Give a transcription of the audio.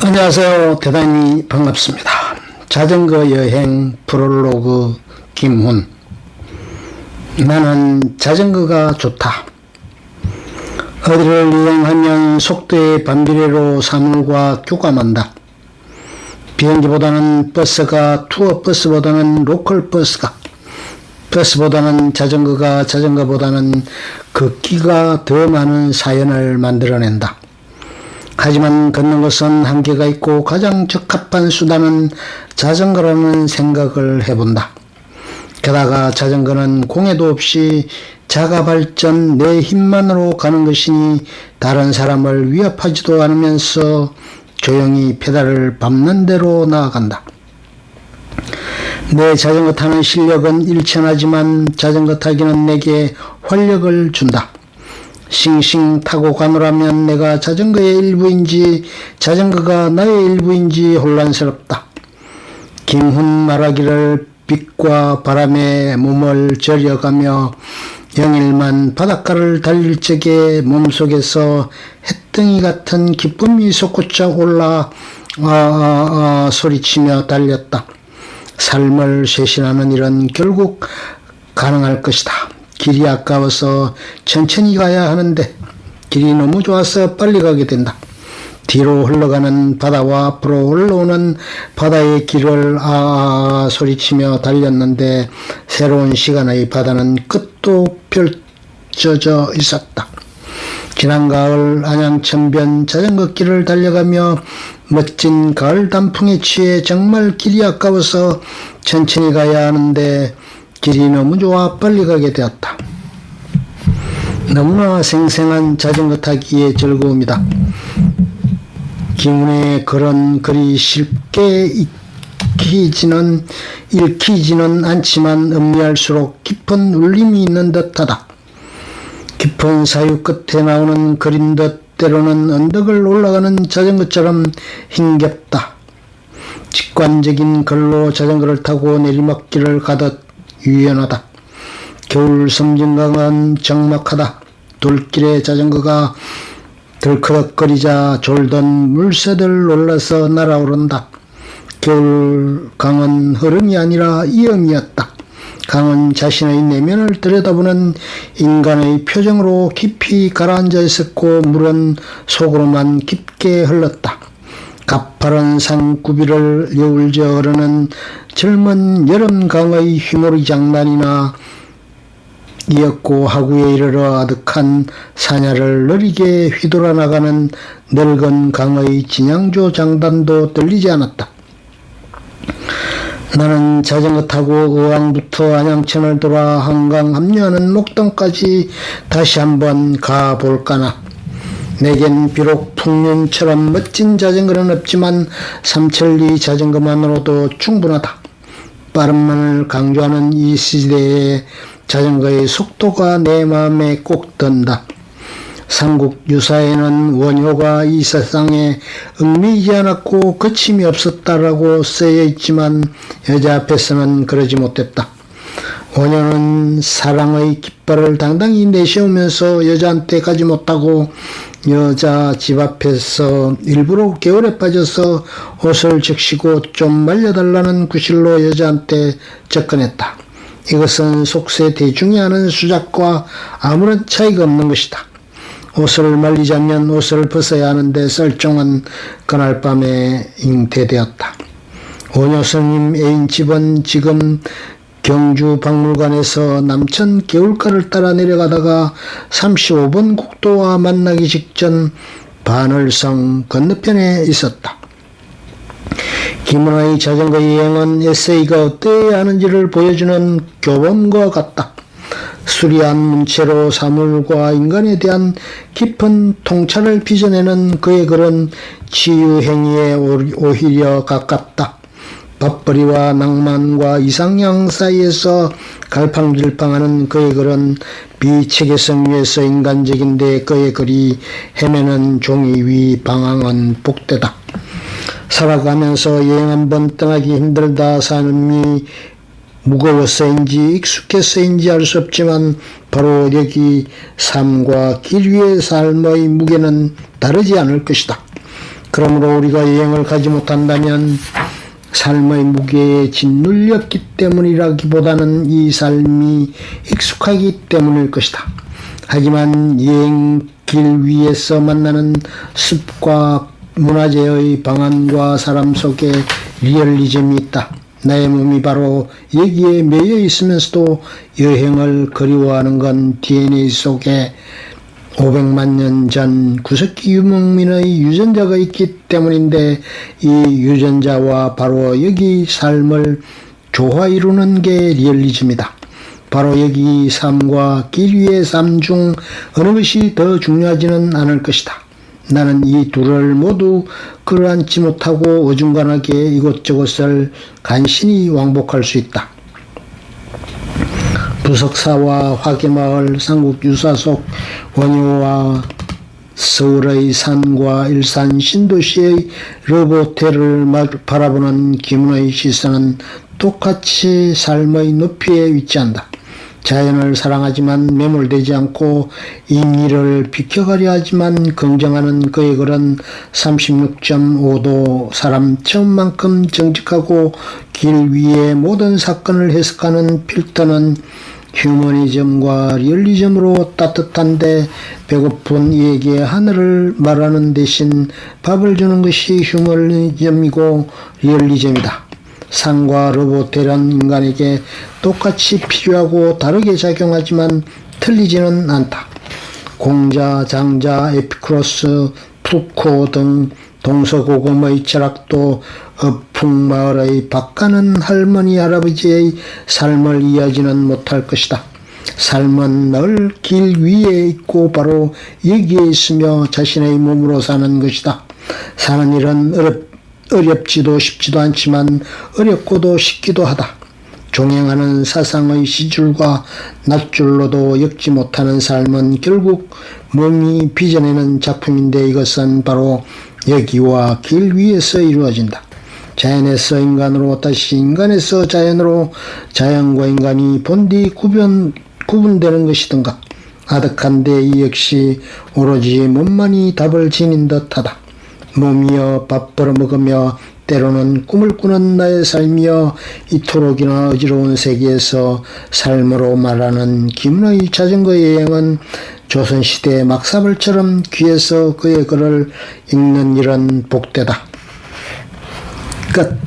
안녕하세요. 대단히 반갑습니다. 자전거 여행 프롤로그 김훈. 나는 자전거가 좋다. 어디를 여행하면 속도의 반비례로 사물과 교감한다. 비행기보다는 버스가, 투어버스보다는 로컬버스가, 버스보다는 자전거가, 자전거보다는 걷기가 더 많은 사연을 만들어낸다. 하지만 걷는 것은 한계가 있고 가장 적합한 수단은 자전거라는 생각을 해본다. 게다가 자전거는 공해도 없이 자가 발전 내 힘만으로 가는 것이니 다른 사람을 위협하지도 않으면서 조용히 페달을 밟는 대로 나아간다. 내 자전거 타는 실력은 일천하지만 자전거 타기는 내게 활력을 준다. 싱싱 타고 가노라면 내가 자전거의 일부인지 자전거가 나의 일부인지 혼란스럽다. 김훈 말하기를 빛과 바람에 몸을 절여가며 영일만 바닷가를 달릴 적에 몸속에서 햇덩이 같은 기쁨이 솟구쳐 올라 소리치며 달렸다. 삶을 쇄신하는 일은 결국 가능할 것이다. 길이 아까워서 천천히 가야 하는데 길이 너무 좋아서 빨리 가게 된다. 뒤로 흘러가는 바다와 앞으로 올라오는 바다의 길을 소리치며 달렸는데 새로운 시간의 바다는 끝도 펼쳐져 있었다. 지난 가을 안양천변 자전거 길을 달려가며 멋진 가을 단풍에 취해 정말 길이 아까워서 천천히 가야 하는데 길이 너무 좋아 빨리 가게 되었다. 너무나 생생한 자전거 타기의 즐거움이다. 김훈의 글은 그리 쉽게 읽히지는 않지만 음미할수록 깊은 울림이 있는 듯하다. 깊은 사유 끝에 나오는 글인 듯 때로는 언덕을 올라가는 자전거처럼 힘겹다. 직관적인 글로 자전거를 타고 내리막길을 가듯 유연하다. 겨울 섬진강은 적막하다. 돌길에 자전거가 덜커덕거리자 졸던 물새들 놀라서 날아오른다. 겨울 강은 흐름이 아니라 이음이었다. 강은 자신의 내면을 들여다보는 인간의 표정으로 깊이 가라앉아 있었고 물은 속으로만 깊게 흘렀다. 가파른 산구비를 여울져 흐르는 젊은 여름강의 휘몰이 장난이나 이었고 하구에 이르러 아득한 사냐를 느리게 휘돌아 나가는 늙은 강의 진양조 장단도 들리지 않았다. 나는 자전거 타고 의왕부터 안양천을 돌아 한강 합류하는 목동까지 다시 한번 가볼까나. 내겐 비록 풍륜처럼 멋진 자전거는 없지만 삼천리 자전거만으로도 충분하다. 빠름만을 강조하는 이 시대에 자전거의 속도가 내 마음에 꼭 든다. 삼국 유사에는 원효가 이 세상에 얽매이지 않았고 거침이 없었다라고 쓰여 있지만 여자 앞에서는 그러지 못했다. 원효는 사랑의 깃발을 당당히 내세우면서 여자한테 가지 못하고 여자 집 앞에서 일부러 개울에 빠져서 옷을 적시고 좀 말려달라는 구실로 여자한테 접근했다. 이것은 속세 대중이 하는 수작과 아무런 차이가 없는 것이다. 옷을 말리자면 옷을 벗어야 하는데 썰종은 그날 밤에 잉태되었다. 원효 스님 애인 집은 지금 경주 박물관에서 남천 개울가를 따라 내려가다가 35번 국도와 만나기 직전 바늘성 건너편에 있었다. 김훈의 자전거 여행은 에세이가 어때야 하는지를 보여주는 교본과 같다. 수리한 문체로 사물과 인간에 대한 깊은 통찰을 빚어내는 그의 글은 치유행위에 오히려 가깝다. 밥벌이와 낭만과 이상향 사이에서 갈팡질팡하는 그의 글은 비체계성 위에서 인간적인데 그의 글이 헤매는 종이 위 방황은 복되다. 살아가면서 여행 한번 떠나기 힘들다 삶이 무거워서인지 익숙해서인지 알 수 없지만 바로 여기 삶과 길 위의 삶의 무게는 다르지 않을 것이다. 그러므로 우리가 여행을 가지 못한다면 삶의 무게에 짓눌렸기 때문이라기보다는 이 삶이 익숙하기 때문일 것이다. 하지만 여행길 위에서 만나는 습과 문화재의 방안과 사람 속에 리얼리즘이 있다. 나의 몸이 바로 여기에 매여 있으면서도 여행을 그리워하는 건 DNA 속에 500만 년 전 구석기 유목민의 유전자가 있기 때문인데, 이 유전자와 바로 여기 삶을 조화 이루는 게 리얼리즘이다. 바로 여기 삶과 길 위의 삶 중 어느 것이 더 중요하지는 않을 것이다. 나는 이 둘을 모두 끌어안지 못하고 어중간하게 이곳저곳을 간신히 왕복할 수 있다. 부석사와 화계마을, 삼국유사 속 원효와 서울의 산과 일산 신도시의 러브호텔을 바라보는 김은의 시선은 똑같이 삶의 높이에 위치한다. 자연을 사랑하지만 매몰되지 않고 임의를 비켜가려 하지만 긍정하는 그의 글은 36.5도 사람 처음만큼 정직하고 길 위의 모든 사건을 해석하는 필터는 휴머니즘과 리얼리즘으로 따뜻한데, 배고픈 이에게 하늘을 말하는 대신 밥을 주는 것이 휴머니즘이고 리얼리즘이다. 산과 러브호텔은 인간에게 똑같이 필요하고 다르게 작용하지만 틀리지는 않다. 공자, 장자, 에피쿠로스, 푸코 등 동서고금의 철학도 어풍마을의 밭가는 할머니 할아버지의 삶을 이해하지는 못할 것이다. 삶은 늘 길 위에 있고 바로 여기에 있으며 자신의 몸으로 사는 것이다. 사는 일은 어렵지도 쉽지도 않지만 어렵고도 쉽기도 하다. 종행하는 사상의 시줄과 낱줄로도 엮지 못하는 삶은 결국 몸이 빚어내는 작품인데, 이것은 바로 여기와 길 위에서 이루어진다. 자연에서 인간으로, 다시 인간에서 자연으로, 자연과 인간이 본디 구분되는 것이든가. 아득한데 이 역시 오로지 몸만이 답을 지닌 듯하다. 몸이여 밥 벌어먹으며 때로는 꿈을 꾸는 나의 삶이여, 이토록이나 어지러운 세계에서 삶으로 말하는 김은의 자전거 여행은 조선시대 막사벌처럼 귀에서 그의 글을 읽는 일은 복되다. 끝.